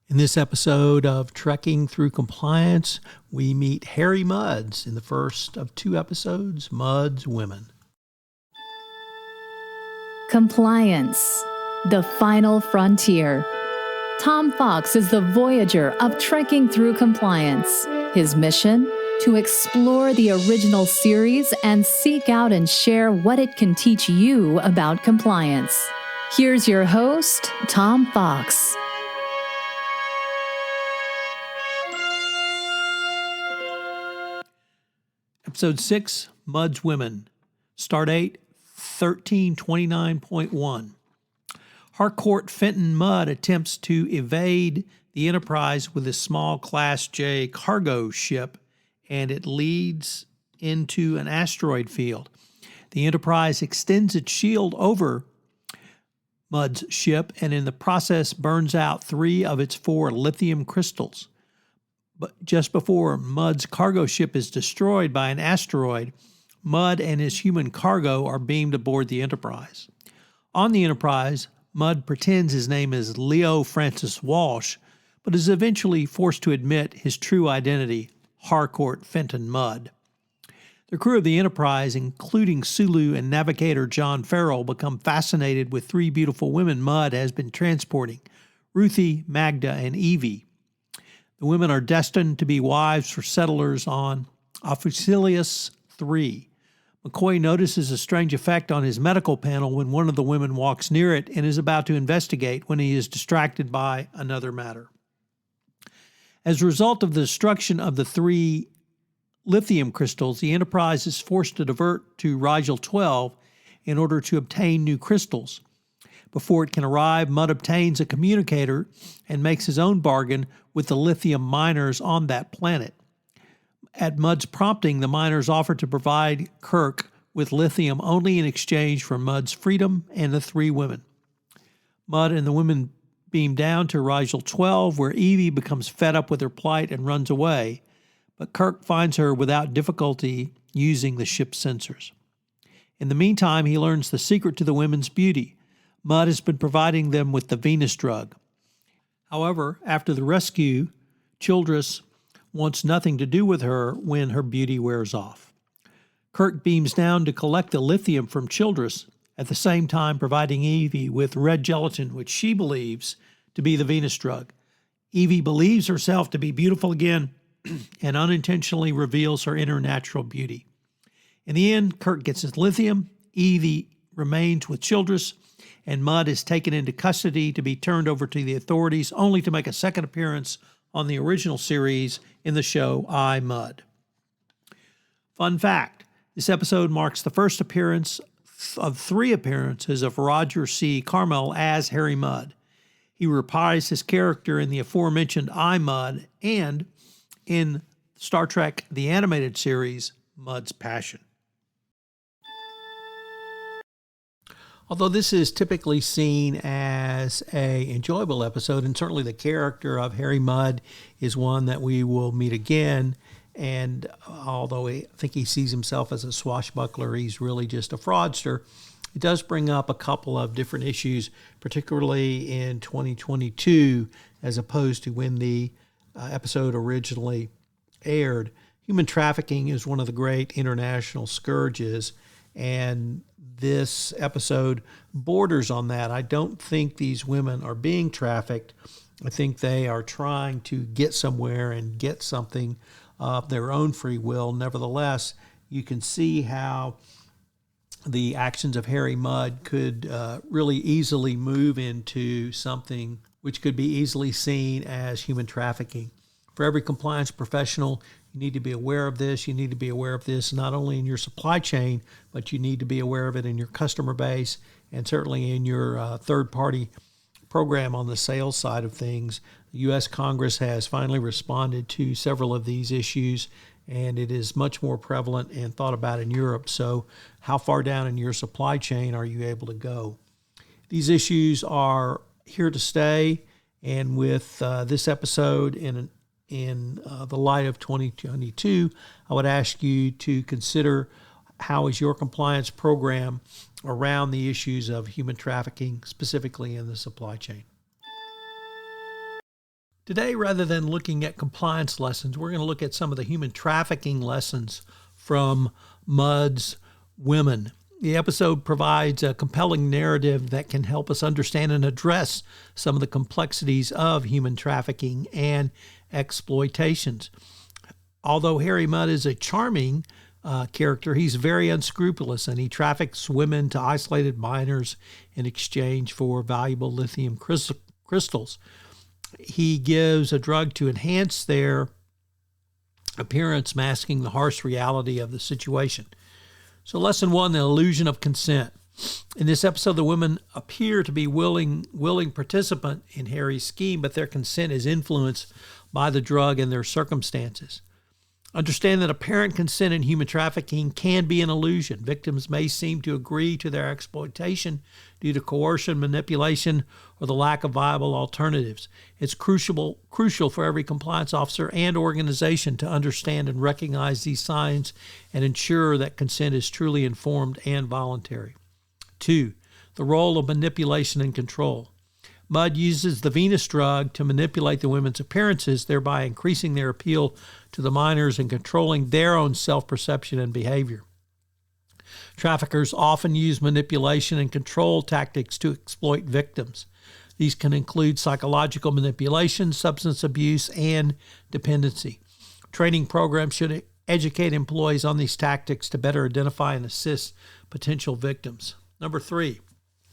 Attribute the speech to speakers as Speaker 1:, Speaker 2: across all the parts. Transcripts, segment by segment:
Speaker 1: In this episode of Trekking Through Compliance, we meet Harry Mudd in the first of two episodes, Mudd's Women.
Speaker 2: Compliance, the final frontier. Tom Fox is the voyager of Trekking Through Compliance. His mission? To explore the original series and seek out and share what it can teach you about compliance. Here's your host, Tom Fox.
Speaker 1: Episode 6, Mudd's Women. Stardate 1329.1. Harcourt Fenton Mudd attempts to evade the Enterprise with his small Class J cargo ship, and it leads into an asteroid field. The Enterprise extends its shield over Mudd's ship and in the process burns out 3 of its 4 lithium crystals. But just before Mudd's cargo ship is destroyed by an asteroid, Mudd and his human cargo are beamed aboard the Enterprise. On the Enterprise, Mudd pretends his name is Leo Francis Walsh, but is eventually forced to admit his true identity, Harcourt Fenton Mudd. The crew of the Enterprise, including Sulu and navigator John Farrell, become fascinated with 3 beautiful women Mudd has been transporting, Ruthie, Magda, and Evie. The women are destined to be wives for settlers on Ophiuchus 3. McCoy notices a strange effect on his medical panel when one of the women walks near it and is about to investigate when he is distracted by another matter. As a result of the destruction of the 3 lithium crystals, the Enterprise is forced to divert to Rigel 12 in order to obtain new crystals. Before it can arrive, Mudd obtains a communicator and makes his own bargain with the lithium miners on that planet. At Mudd's prompting, the miners offer to provide Kirk with lithium only in exchange for Mudd's freedom and the 3 women. Mudd and the women beam down to Rigel 12, where Evie becomes fed up with her plight and runs away, but Kirk finds her without difficulty using the ship's sensors. In the meantime, he learns the secret to the women's beauty. Mudd has been providing them with the Venus drug. However, after the rescue, Childress wants nothing to do with her when her beauty wears off. Kirk beams down to collect the lithium from Childress, at the same time providing Evie with red gelatin, which she believes to be the Venus drug. Evie believes herself to be beautiful again and unintentionally reveals her inner natural beauty. In the end, Kirk gets his lithium, Evie remains with Childress, and Mudd is taken into custody to be turned over to the authorities, only to make a second appearance on the original series in the show I, Mudd. Fun fact, this episode marks the first appearance of 3 appearances of Roger C. Carmel as Harry Mudd. He reprised his character in the aforementioned I, Mudd and in Star Trek the Animated Series, Mudd's Passion. Although this is typically seen as an enjoyable episode, and certainly the character of Harry Mudd is one that we will meet again, and although I think he sees himself as a swashbuckler, he's really just a fraudster. It does bring up a couple of different issues, particularly in 2022, as opposed to when the episode originally aired. Human trafficking is one of the great international scourges, and this episode borders on that. I don't think these women are being trafficked. I think they are trying to get somewhere and get something of their own free will. Nevertheless, you can see how the actions of Harry Mudd could really easily move into something which could be easily seen as human trafficking. For every compliance professional, you need to be aware of this. You need to be aware of this not only in your supply chain, but you need to be aware of it in your customer base and certainly in your third-party program on the sales side of things. The U.S. Congress has finally responded to several of these issues, and it is much more prevalent and thought about in Europe. So how far down in your supply chain are you able to go? These issues are here to stay, and with this episode in the light of 2022, I would ask you to consider how is your compliance program around the issues of human trafficking, specifically in the supply chain. Today, rather than looking at compliance lessons, we're going to look at some of the human trafficking lessons from Mudd's women. The episode provides a compelling narrative that can help us understand and address some of the complexities of human trafficking and exploitations. Although Harry Mudd is a charming character, he's very unscrupulous, and he traffics women to isolated miners in exchange for valuable lithium crystals. He gives a drug to enhance their appearance, masking the harsh reality of the situation. So lesson 1, the illusion of consent. In this episode, the women appear to be willing participant in Harry's scheme, but their consent is influenced by the drug and their circumstances. Understand that apparent consent in human trafficking can be an illusion. Victims may seem to agree to their exploitation due to coercion, manipulation, or the lack of viable alternatives. It's crucial for every compliance officer and organization to understand and recognize these signs and ensure that consent is truly informed and voluntary. 2, the role of manipulation and control. Mudd uses the Venus drug to manipulate the women's appearances, thereby increasing their appeal to the minors and controlling their own self-perception and behavior. Traffickers often use manipulation and control tactics to exploit victims. These can include psychological manipulation, substance abuse, and dependency. Training programs should educate employees on these tactics to better identify and assist potential victims. Number 3,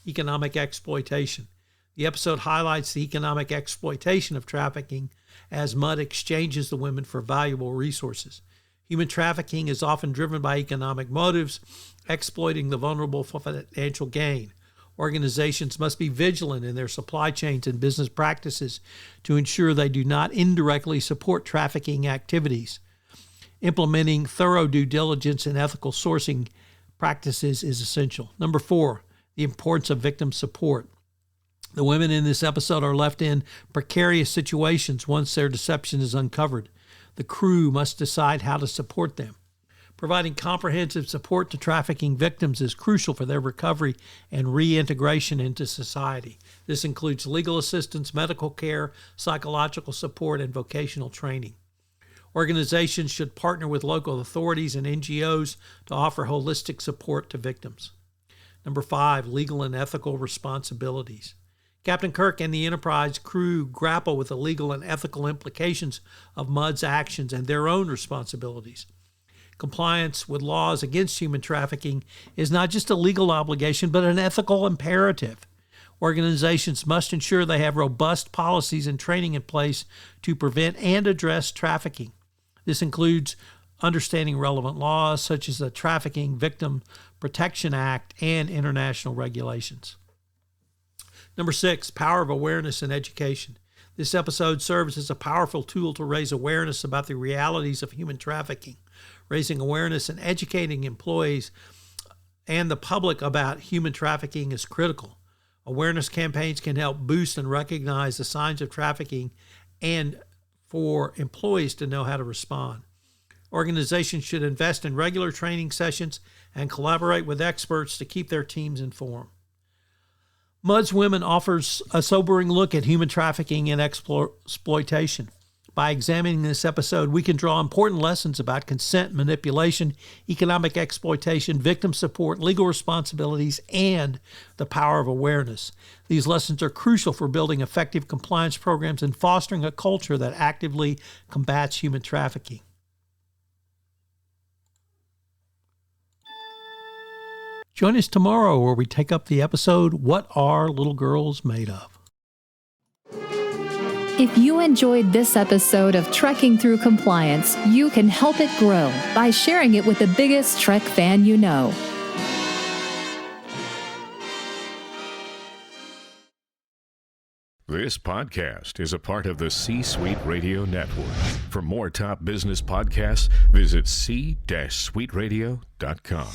Speaker 1: economic exploitation. The episode highlights the economic exploitation of trafficking as Mudd exchanges the women for valuable resources. Human trafficking is often driven by economic motives, exploiting the vulnerable for financial gain. Organizations must be vigilant in their supply chains and business practices to ensure they do not indirectly support trafficking activities. Implementing thorough due diligence and ethical sourcing practices is essential. Number 4, the importance of victim support. The women in this episode are left in precarious situations once their deception is uncovered. The crew must decide how to support them. Providing comprehensive support to trafficking victims is crucial for their recovery and reintegration into society. This includes legal assistance, medical care, psychological support, and vocational training. Organizations should partner with local authorities and NGOs to offer holistic support to victims. Number 5, legal and ethical responsibilities. Captain Kirk and the Enterprise crew grapple with the legal and ethical implications of Mudd's actions and their own responsibilities. Compliance with laws against human trafficking is not just a legal obligation, but an ethical imperative. Organizations must ensure they have robust policies and training in place to prevent and address trafficking. This includes understanding relevant laws such as the Trafficking Victim Protection Act and international regulations. Number 6, power of awareness and education. This episode serves as a powerful tool to raise awareness about the realities of human trafficking. Raising awareness and educating employees and the public about human trafficking is critical. Awareness campaigns can help boost and recognize the signs of trafficking and for employees to know how to respond. Organizations should invest in regular training sessions and collaborate with experts to keep their teams informed. Mudd's Women offers a sobering look at human trafficking and exploitation. By examining this episode, we can draw important lessons about consent, manipulation, economic exploitation, victim support, legal responsibilities, and the power of awareness. These lessons are crucial for building effective compliance programs and fostering a culture that actively combats human trafficking. Join us tomorrow where we take up the episode, What Are Little Girls Made Of?
Speaker 2: If you enjoyed this episode of Trekking Through Compliance, you can help it grow by sharing it with the biggest Trek fan you know.
Speaker 3: This podcast is a part of the C-Suite Radio Network. For more top business podcasts, visit c-suiteradio.com.